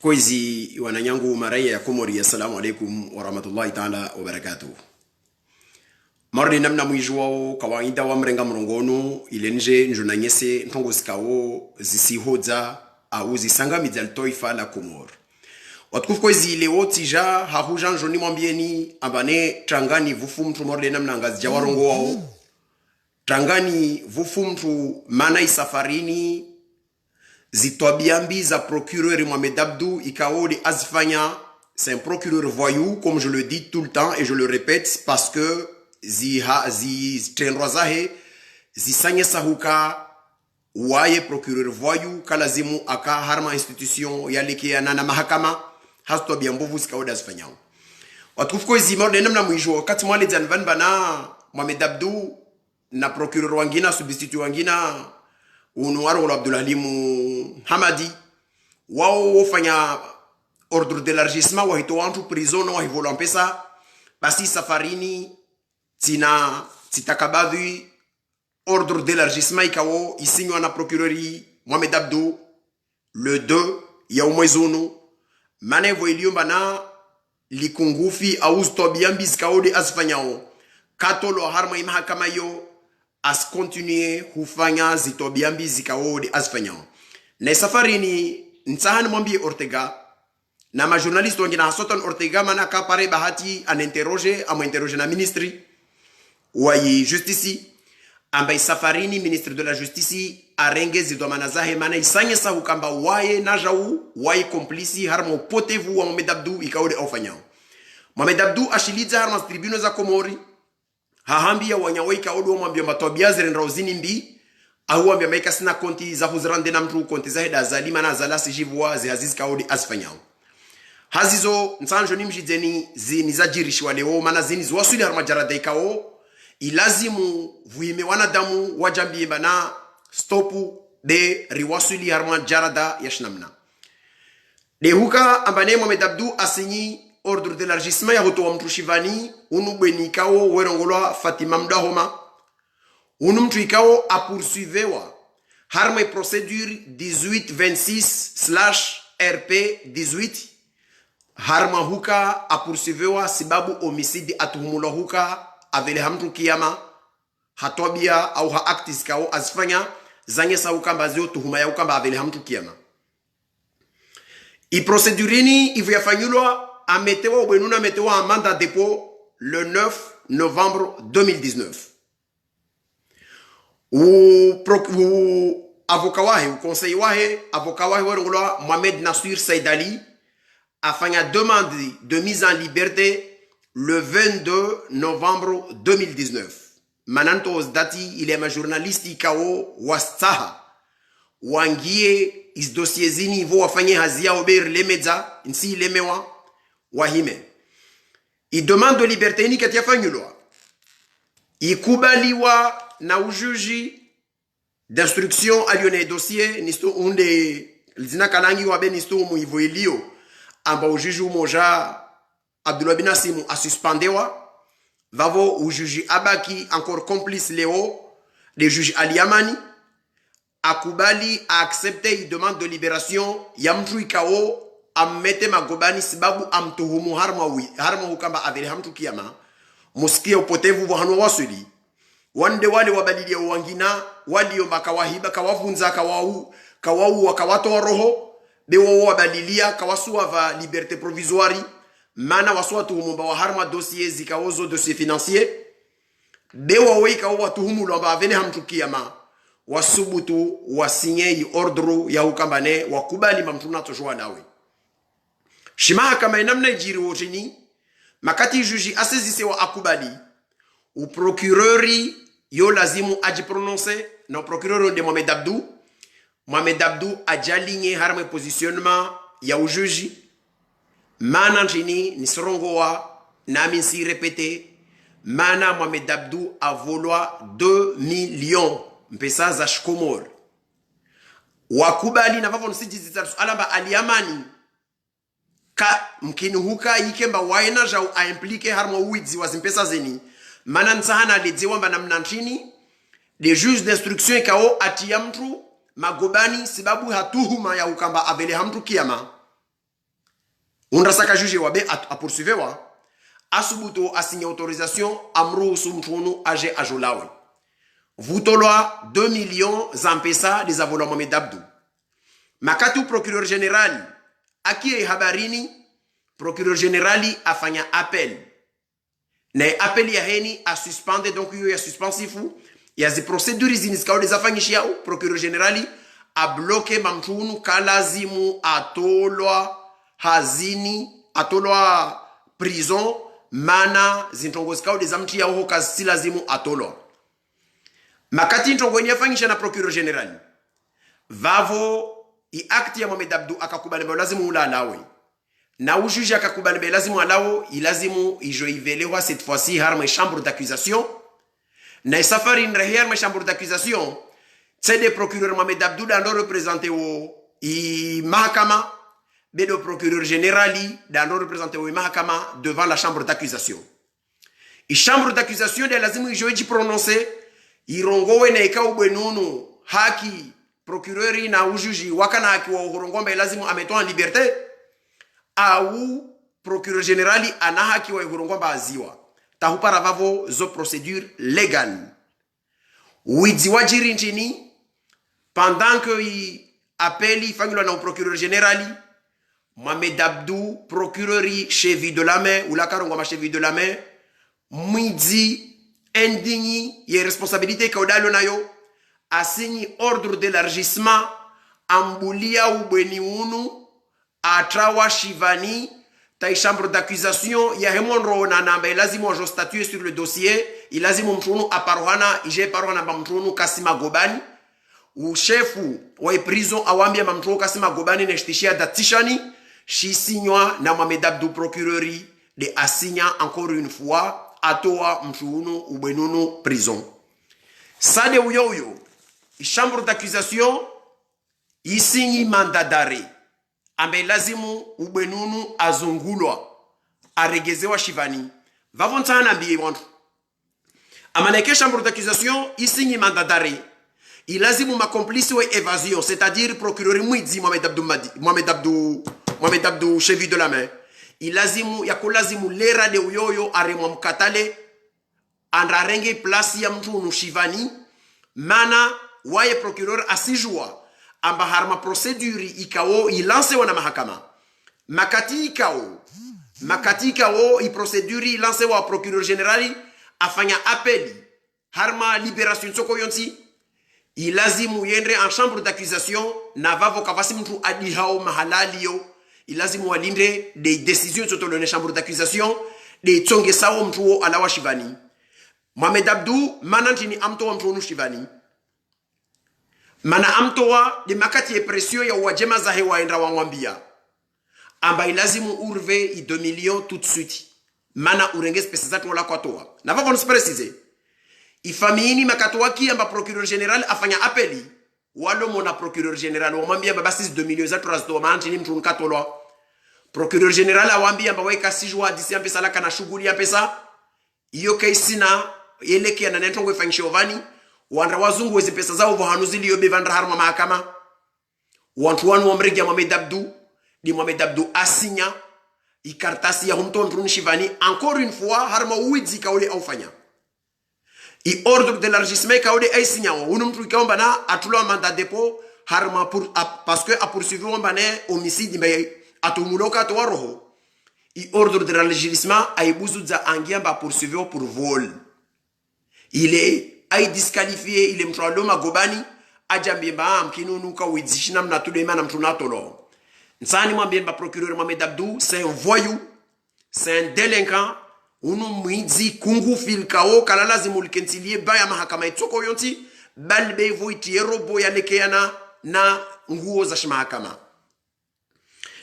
Koizi wananyangu maraya ya Komori, assalamu alaikum wa rahmatullahi ta'ala wa barakatuh. Marni namna mwijwao kawaida wa mrenga mrongono ilenje njunanyese ntongo zikawo zisihodza au zisanga midzal toifa la Komor. Watukufu koizi leo tija hahuja njoni mwambieni abane trangani vufu mtu morle namna ngazi jawarongo wao. Trangani vufu mtu mana isafarini zitobiambi za procureur Mohamed Abdou ikaoli azfanya. C'est un procureur voyou, comme je le dis tout le temps et je le répète parce que zi tenrozahe sanye sahuka waye procureur voyou kalazimu aka harma institution yaleke ya nana mahakama hasto biambovu zikaoda azfanya. Watukufu koizi morde namna mwisho wakati mwale zanvan bana Mohamed Abdou na procureur wangina substitut wangina Unuaro Abdulhalim Hamadi wao wafanya ordre d'élargissement wa hito wantu prison wa hivolo mpesa basi safarini titakabadhi ordre d'élargissement ikawo isinywa na procureur Mohamed Abdou le 2 ya umwezono manevo iliomba na likungufi au stobiambi zikaode asfanyao katolo harma imahakama yo as continuer hufanya zitobiambi zikaode asfanyao na safarini nsahani mwambie Ortega na ma journaliste wengine hasotan Ortega mana kapare bahati interroger na ministri wa justice ambaye safarini ministre de la justice arenge zidomana zahe mana isanye sa hukamba waye najau waye komplisi harmo potevu wa Mohamed Abdou ikaode ofanyao. Mohamed Abdou ashiliza harma tribunal za Komori hahambia wanyawai kaodo mwambia matobia zirenrauzini mbi au wambia maika sina konti za huzrande na mtu konti za heda zalima na zalasi jivua zihazizi kaodi asfanyao. Hazizo nsanjo ni mjideni zini za jirishi waleo mana zini zwasuli harma jarada ikao ilazimu vuhime wanadamu wajambie bana stopu de riwasuli harma jarada yashnamna. De huka ambane Mohamed Abdou asinyi ordre d'élargissement ya hoto wa mtu shivani unu bweni ikao werongolwa Fatima Mdahoma unu mtu ikao apursuivewa harma procedure 1826/RP18 harma huka apursuivewa sibabu homicide atuhumula huka avele hamtu kiyama hatobia au ha actis kao azfanya zanye sa ukamba zio tuhuma ya ukamba avele hamtu kiyama i procedurini ivu yafanyulwa ametewa ubwenuna ametewa un mandat de dépôt le 9 novembre 2019. Avocat wahe, conseil wahe, avocat wahe warongolwa Mohamed Nasir Saidali afanya demande de mise en liberté le 22 novembre 2019. Mananto dati il est ma journaliste ikao wastaha wangie is dossier zini vo wafanye hazia ober lemeza insi lemewa wahime. I demande de liberté ni katia fanyulwa. Ikubaliwa na ujuji d'instruction alione dossier nisto unde lizina kalangi wabe nisto muivo ilio amba ujuji umoja Abdullah Binasimu asuspendewa vavo ujuji abaki encore complice leo de juge Aliamani akubali a accepter i demande de libération ya mtu ikao amete magobani sababu amtuhumu harma hukamba avele hamtu kiyama muskia upotevu wahanu wasuli wande wale wabadilia wangina waliomba kawahiba kawavunza kawau wakawatoa roho bewo wabadilia kawasuwa va liberté provisoire mana waswa tuhumumba wa harma dossier zikaozo dossier financier bewo weka watuhumu lomba avele hamtu kiyama wasubutu wasinye ordre ya hukambane wakubali mamtuna toshwa nawe. Shimaha kama inamna ijiri wotini makati juji asezise wa akubali u procureur yo lazimu ajiprononce na procureur de Mohamed Abdou ajalinye harme positionnement ya ujuji mana nchini nisrongowa nami si repete mana Mohamed Abdou a volwa 2 millions mpesa za Komor wakubali na vavo nsijizita alamba Aliamani ka mkini huka ikemba waena jau a implique harmo uidzi wazimpesa zeni mana nsahana ledziwa mba namna nchini de juge d'instruction kao atia mtu magobani sababu hatuhuma ya ukamba avele hamtu kiyama unrasaka juge wabe a poursuivre asubuto asigné autorisation amru sumtunu age ajolawe vutolwa 2 millions zampesa des avola Mohamed Abdou makatu procureur général akie habarini procureur générali afanya appel na appel ya heni a suspendre donc yo ya suspensifu ya zi procédures iniskao des afanyishia procureur générali a bloqué mamtunu kalazimu atolwa hazini atolwa prison mana zintongozikao des amti ya ho kazi lazimu atolwa makati ntongo ni afanyisha na procureur général vavo i acte ya Mohamed Abdou akakubali lazimu ulalawe na ujuge akakubali lazimu alao ilazimu ijoivelewa cette fois-ci harma chambre d'accusation na safari nrehia ma chambre d'accusation c'est des procureurs Mohamed Abdou dans représenté au i mahakama bedo procureur générali dans représenté au mahakama devant la chambre d'accusation i chambre d'accusation de lazimu ijoiji prononcer irongowe na ikaubwenunu haki procureur na ujuji wakana haki wa uhurongombe lazimu ametoa en liberté au procureur générali ana haki wa uhurongombe aziwa tahupara vavo zo procédure légale widi wajiri ntini pendant que i appeli fangilo na procureur générali Mohamed Abdou procureur cheville de la main ou la karongoma cheville de la main mwidi indigni ye responsabilité kaudalo nayo asigni ordre d'élargissement ambulia ubweni unu atrawa shivani ta chambre d'accusation ya hemonro na namba lazima jo statuer sur le dossier ilazimu mtunu aparohana ije parohana ba mtunu Kasima Gobani u chefu wa prison awambia mamtunu Kasima Gobani neshtishia datishani shi signwa na Mohamed Abdou procureuri de assigna encore une fois atoa mtunu ubwenunu prison sade uyoyo chambre d'accusation isingi mandat d'arrêt ambe lazimu ubwenunu azungulwa aregezewa shivani vavontana biye wantu amaneke chambre d'accusation isingi mandat d'arrêt ilazimu ma complice wa évasion c'est-à-dire procureur mwidi Mohamed Abdou cheville de la main ilazimu yakolazimu lera de uyoyo aremwa mkatale andarenge place ya mtu shivani mana waye procureur asijua amba harma procedure ikao ilance wana mahakama makati ikao i procedure ilance wa procureur général afanya appeli harma libération soko yonti ilazimu yendre en chambre d'accusation na vavo kavasi mtu adihao mahalali yo ilazimu walinde des décisions sotolone chambre d'accusation de tonge sawo mtu alawa shivani Mohamed Abdou manantini amto mtu shivani mana amtoa de makati e presio ya wajema za hewa endra wangwambia amba ilazimu urve i 2 millions tout de suite mana urengez pesa zatu wala kwa toa na vavo nsprecise ifamini makatoa ki amba procureur général afanya appeli walo mona procureur général wamwambia baba 2 millions zatu rasto manantini mtu nkatolwa procureur général awambia amba weka sijua disi pesa la kana shughuli ya pesa iyo kesi na eleke na nentongo ifanyishovani wandra wazungu wezi pesa zao vohanuzili yobe vandra harma mahakama wantu wanu wamregi ya Mohamed Abdou di Mohamed Abdou asinya ikartasi ya humton druni shivani encore une fois harma uwidzi kaule aufanya i ordre d'élargissement kaule aisinya unu mtu ikaomba na atulwa mandat dépôt harma pour parce que a poursuivi wambane homicide mais atumuloka to roho i ordre d'élargissement aibuzu za angiamba poursuivi pour vol il est ay disqualifié il est mtwaloma Gobani ajambimba mkinunu ka widzishina mnatulema na mtunatolo nsani mwambemba procureur Mohamed Abdou c'est un voyou c'est un délinquant unu mwidzi kungu fil kao kala lazimu likentilie baya mahakama itoko yonti balbe voiti robo ya lekeana na nguo za mahakama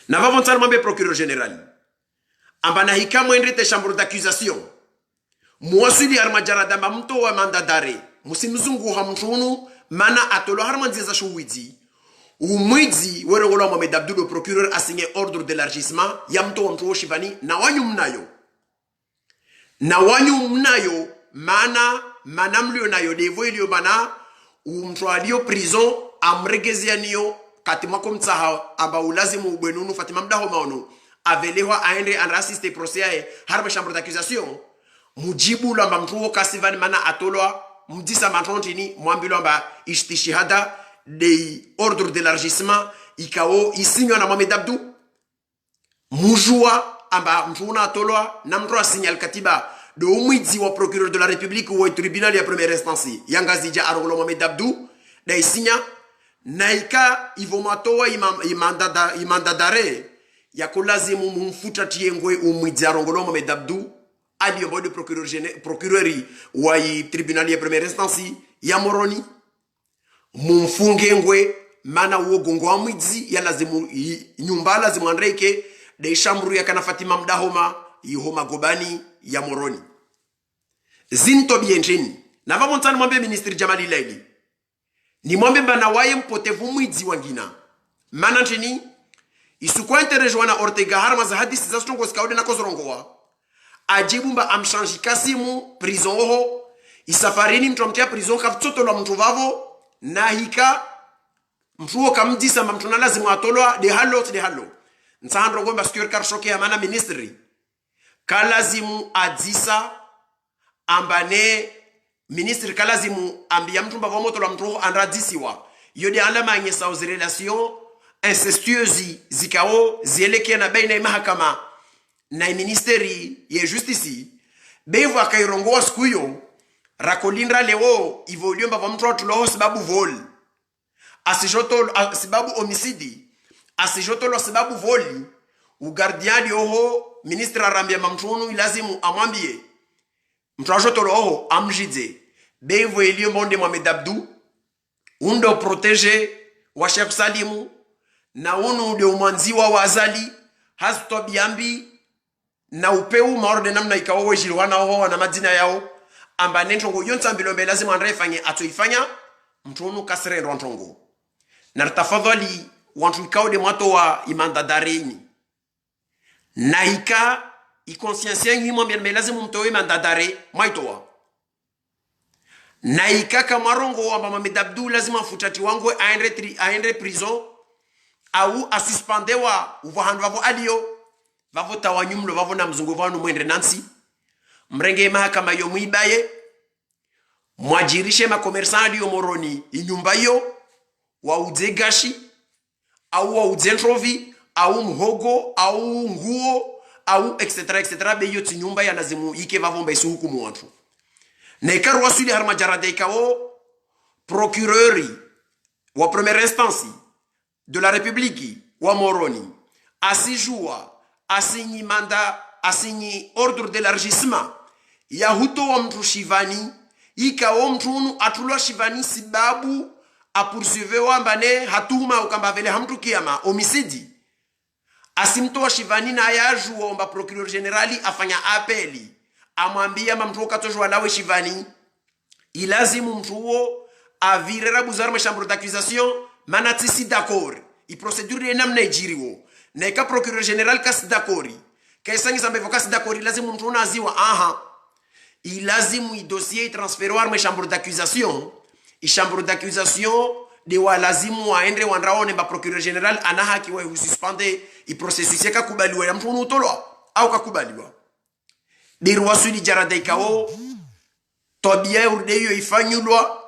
na vavontana mwambe procureur général ambana hikamu endrete chambre d'accusation muwasili armajara damba mto wa mandat d'arrêt musimzungu hamtunu mana atolo harmanziza shuwidzi umwidzi weregola Mohamed Abdou le procureur a signé ordre d'élargissement ya mto wa mto shivani na wanyu mnayo mana mlio nayo devo ilio mana umtwalio prison amregezia niyo katima komtsaha aba ulazimu ubwenunu Fatima mdaho maono avelewa aende an assiste procès ae harma chambre d'accusation mujibu lamba mtuo kasivani mana atolwa mdisa mantrontini mwambilo amba ishtishihada de ordre d'élargissement ikao isinywa na Mohamed Abdou mujua amba mtuuna atolwa na mtu asinyal katiba de umwidzi wa procureur de la République ou tribunal ya première instance yangazija arongolo Mohamed Abdou da isinya naika ivomatoa imanda dare ya kulazimu mumfuta tiengwe umwidzi arongolo Mohamed Abdou ali yombo de procureuri wa tribunal ya première instance ya Moroni mumfunge ngwe mana uogongo wa mwidzi ya lazimu nyumba lazimu andreke de shambru ya kana Fatima Mdahoma yihoma gobani ya Moroni zinto bienjeni na vamontani mwambe ministri Jamali Laili ni mwambe mbana waye mpotevu mwidzi wangina mana nchini isukwa interejwa na Ortega harma za hadisi za stongo skaude na kozorongowa ajibu mba amshanji kasimu prison oho isafarini mtomtia prison kaftoto la mtu vavo na hika mtuo kamdisa mba mtuna lazimu atolwa de halo nsahandro gomba stuur karshoke ya mana ministri kalazimu adisa ambane ministre kalazimu ambia mtu mbavo moto la mtu andradisiwa yode alama nyesa aux relations incestueuses zikao zielekea na baina ya mahakama na ministeri ya justice bevu akairongoa siku hiyo rakolindra leo ivolio mbavo mtu atuloho sababu vol asijoto sababu homicide asijotolo sababu voli ugardiani oho ministra arambia mamtunu ilazimu amwambie mtrajotolo oho amjidze bevo elio monde Mohamed Abdou undo protege wa Sheikh Salimu na unu de umanziwa wa azali hasto biambi na upeu maorde namna ikawo jilwana oho na madina yao amba nentongo yonta mbilombe lazima andrefanye atoifanya mtunu kasre rontongo na tafadhali wantu ikaude mwato wa imanda dareini na ika ikonsciensia ngimo mbele lazima mtoe imanda dare mwaitoa na ika kamarongo wa Mohamed Abdou lazima futati wangu aende prison au asuspendewa uvahandu wavo alio vavo tawanyumlo vavo na mzungu vanu mwendre nansi mrenge mahakama yo muibaye mwajirishe makomersan alio Moroni inyumba yo wa udzegashi au udzentrovi au mhogo au nguo au etc beyo tinyumba ya lazimu ike vavomba isu hukumu watu na ikaru wasuli harma jarade ikao procureuri wa première instance de la République wa Moroni asijua asinyi manda asinyi ordre d'élargissement ya huto wa mtu shivani ikao mtunu atulwa shivani sibabu apursuivewa mbane hatuma ukamba vele hamtu kiama homicide asimtoa shivani na yaju omba procureur generali afanya apeli amwambia mamtu katojwa lawe shivani ilazimu mtuo avirera buzarma chambre d'accusation manatisi d'accord i procédure ya namna ijiriwo na ika procureur general kasi d'accord kaisangi sambe vokasi d'accord ilazimu mtu unaziwa ilazimu i dossier transféré arma chambre d'accusation i chambre d'accusation de walazimu waende wandraone ba procureur general ana haki wa ususpende i processus yaka kubaliwa ya mtu unutolwa au kakubaliwa dirwa suli jarada ikao tobia urdeyo ifanyulwa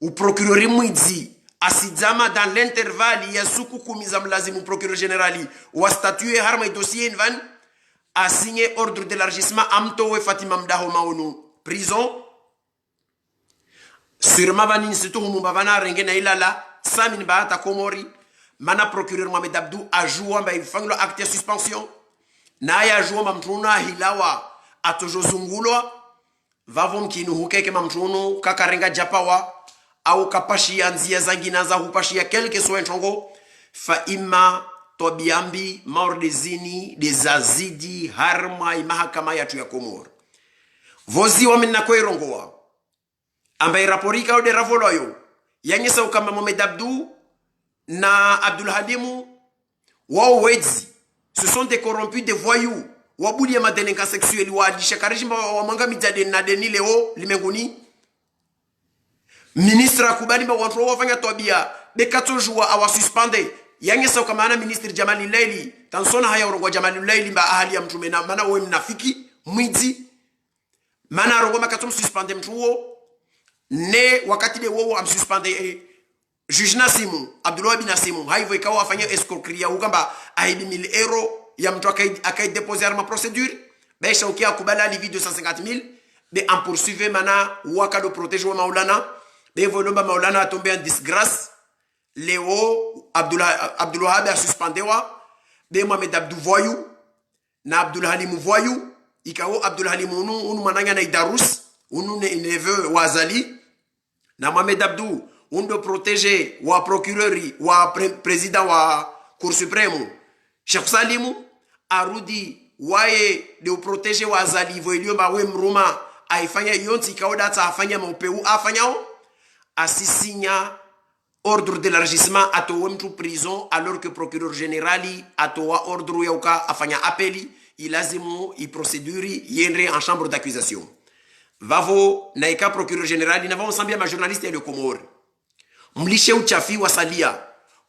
u procureur mwidzi asidama dans l'intervalle ya suku kumiza mlazimu procureur generali wa statue harma dossier invan a signé ordre d'élargissement amto Fatima Mdahoma onu prison sûrement vanini situ humba vana renge na ilala samin baata komori mana procureur Mohamed Abdou a joué mba ifanglo acte de suspension na ya joué mtuna hilawa atojozungulwa vavo mkinu hukeke mamtunu kakarenga japawa au kapashi anzia zangina za hupashi ya kelke so entongo fa ima tobiambi maordezini desazidi harma mahakama yatu ya Komoro vozi wa minna koirongoa ambaye raporika ode ravoloyo yanyesa ukama Mohamed Abdou na Abdul Hadimu wao wezi ce sont des corrompus, des voyous wabuli ya madelinka sexuel wa dishakarishimba wa manga mijade na deni leo limenguni ministre akubali mba wantro wafanya tobia bekatojua awa suspende yange sauka maana ministri Jamali Laili tansona haya urongwa Jamali Laili mba ahali ya mtume na maana wewe mnafiki mwizi maana rongo makatum suspende mtuo ne wakati de wowo am suspende juge Nasimu Abdullah bin Nasimu haivo ikawa afanya escroquerie ukamba aibi 1000 euro ya mtu akai déposer ma procédure baisha ukia kubala livi 250,000 de en poursuivre mana wakado protéger wa Maulana be volomba Maulana a tombé en disgrâce Léo Abdullah a suspendé wa be Mohamed Abdou voyou na Abdul Halim voyou ikao Abdul Halim unu mananya na Idarus unu neveu wa Azali na Mohamed Abdou undo protéger wa procureuri wa président wa Cour suprême Cheikh Salimu arudi waye de protéger wa Azali voilio ba we mruma aifanya yonti ikao data afanya maupeu afanyao asisinya ordre d'élargissement atowe mtu prison alors que procureur générali atowa ordre yauka afanya appeli ilazimu i procédure yendre en chambre d'accusation vavo naika procureur général na vamo sambia ma journaliste ya le Comore mlishe uchafi wasalia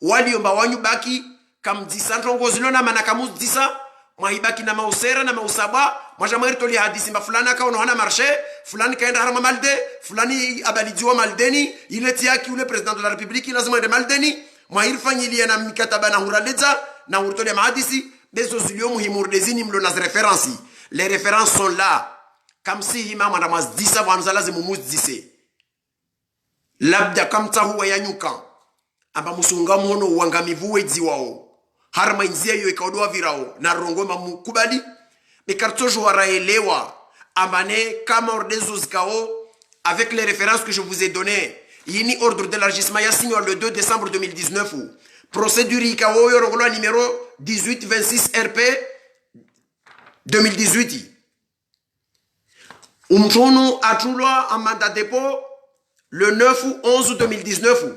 waliomba wanyu baki kamdisa ntongozilo na manakamu disa mwahibaki na mausera na mausaba mwajamweri toli hadisi mba fulani akaono hana marché fulani kaenda harama malde fulani abalijiwa maldeni ile tiaki ule president de la république lazima ende maldeni mwahirfanyilia na mikataba na huraleza na hurtole mahadisi bezo zilio muhimu dezini mlo nas références les références sont là comme si hima mwandamas disa wanza lazimu muzdise labda kamta huwa yanyuka amba musunga mwono uangamivu wedzi wao harma inzia yo ikaodoa virao na rongoma mukubali bekartojo waraelewa amane kama ordezo zikao avec les références que je vous ai données yini ordre d'élargissement ya signé le 2 décembre 2019 procédure ikao yo rongolo numéro 1826 RP 2018 umtono atulwa en mandat dépôt le 9 ou 11 2019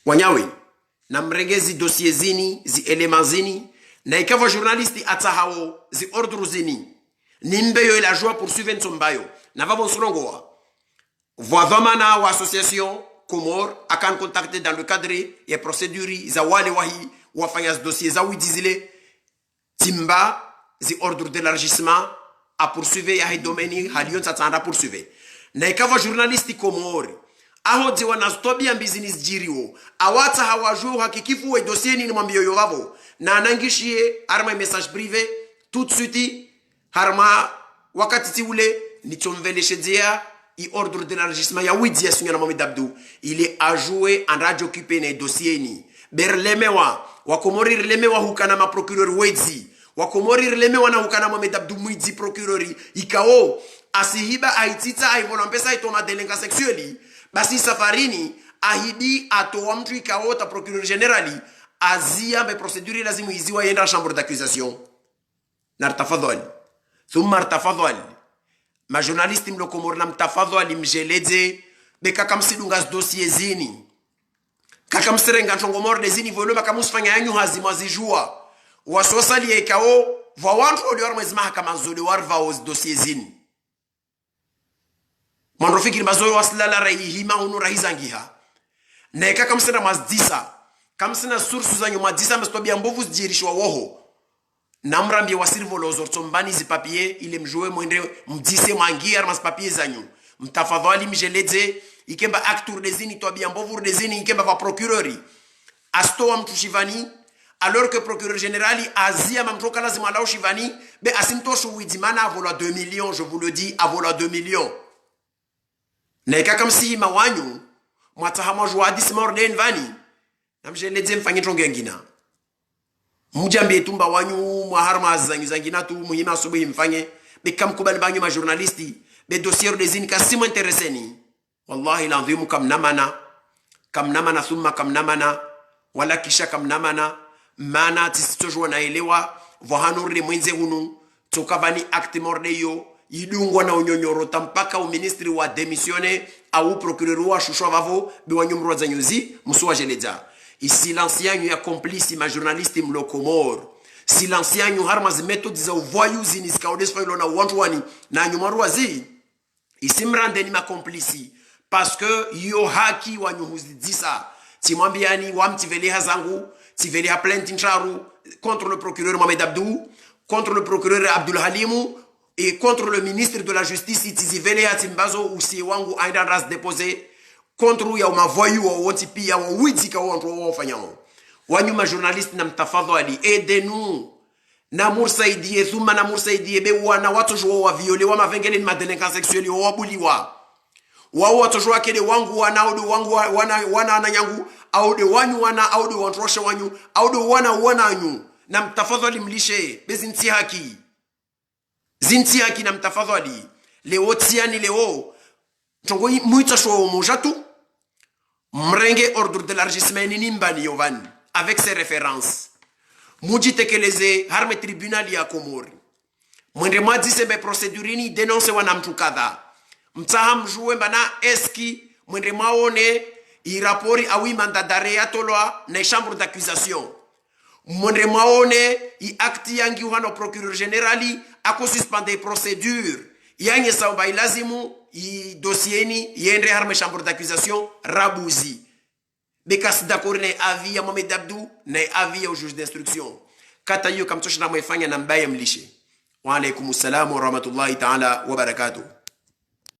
wanyawe na mregezi dossier zini zi elema zini na ikawa journalisti atahao zi ordre zini nimbeyo ila joie poursuivre nsombayo na vavo sorongoa voivamana wa association Comore akan contacter dans le cadre ya procédure za wale wahi wafanya dossier za widizile timba zi ordre d'élargissement a poursuivre ya domaine halion tatanda poursuivre na ikawa journalisti Comore aho dziwa na stobia business jiriwo awata hawajou hakikifu we dossier ni mwambio yovavo na anangishie arma message privé tout de suite harma wakati ti ule ni chomveleshedzea i ordre d'élargissement ya widia sunya na Mohamed Abdou il est à jouer en radio occupé na dossier ni berlemewa wakomori lemewa hukana ma procureur wedzi wakomori lemewa na hukana Mohamed Abdou mwidzi procureur ikao asihiba aitita aivolambesa itoma delinquant sexuelle basi safarini ahidi atoa mtu ikaota procureur generali azia me procedure lazimu iziwa yenda chambre d'accusation nartafadhali thumma artafadhali ma journaliste mlo Comore na mtafadhali mjeleze beka kamsidunga dossier zini kaka mserenga ntongomor de zini volume kamusfanya yanyu hazima zijua wasosali ikao va wantu olior mwezima kama zodi warva os dossier zini Mandrofikiri mazoyo wasilala raihima unu raizangiha. Neka kamsena mazdisa. Kamsena sursu za nyuma disa mstobia mbovu zijirishwa woho. Namrambie wasirvo lozo tsombani zi papier ile mjowe mwende mdise mwangia mas papier zanyu. Mtafadhali mjeleze ikemba acteur dezini tobia mbovu dezini ikemba va procureuri. Astoa mtu shivani alors que procureur général azia mamtoka lazima lao shivani be asimtoshu widimana avola 2 millions je vous le dis avola 2 millions. Na kama si mawanyu mwatahama jwadi smorden vani namjeleze mfanye tonge ngina mujambie tumba wanyu mwaharma zangina tu muhima asubuhi mfanye bekamkubali banyu ma journalisti be dossier des zini kasimu intereseni wallahi l'azim kamnamana thumma kamnamana wala kisha kamnamana mana tisitojo naelewa vohanurle mwenze hunu tokavani acte mordeyo idungwa na unyonyorota mpaka au ministri wa démissionner au procureur wa shusho vavo biwanyumro za nyuzi musuwa jeleza isilancianyu ya complice ma journaliste mlo Comore silancianyu harmaz methods za voyous zini zikaodesfa ilona wantwani na nyumarwa zi isimrande ni ma complice parce que yo haki wanyuhuzidisa timwambiani wamtivele hazangu tivele ha plainte ncharu contre le procureur Mohamed Abdou, contre le procureur Abdul Halimou et contre le ministre de la Justice itizivele hatimbazo usi wangu aenda ras déposé contre ya mavoyu wa wonti pia wa witika wa ntro wa fanyao wanyuma journaliste na mtafadhali aidez-nous na mursaidie thuma na mursaidie be wana watu jo wa viole wa mavengele ni madelinquants sexuels wa buliwa wa watu jo akele wangu wana audu wangu wana ananyangu audu wanyu wana audu wantroshe wanyu audu wana anyu na mtafadhali mlishe bezinti haki zinti haki na mtafadhali leo tiani leo tongo muita sho mojatu mrenge ordre de l'argissement ni mbani yovan avec ses références muji tekeleze harme tribunal ya Komori mwende madi sebe procedure ni denonce wana mtu kadha mtaha mjue mbana eski mwende maone i rapori awi mandadare ya tolwa na chambre d'accusation mwende maone i acte yangi wana procureur generali ako suspendre procédure yanye samba ilazimu i dossier yendre harme chambre d'accusation rabuzi bekas d'accord na avis ya Mohamed Abdou na avis au juge d'instruction kata hiyo kamtosha na mwefanya na mbaye mlishe wa alaykum assalam wa rahmatullahi ta'ala wa barakatuh.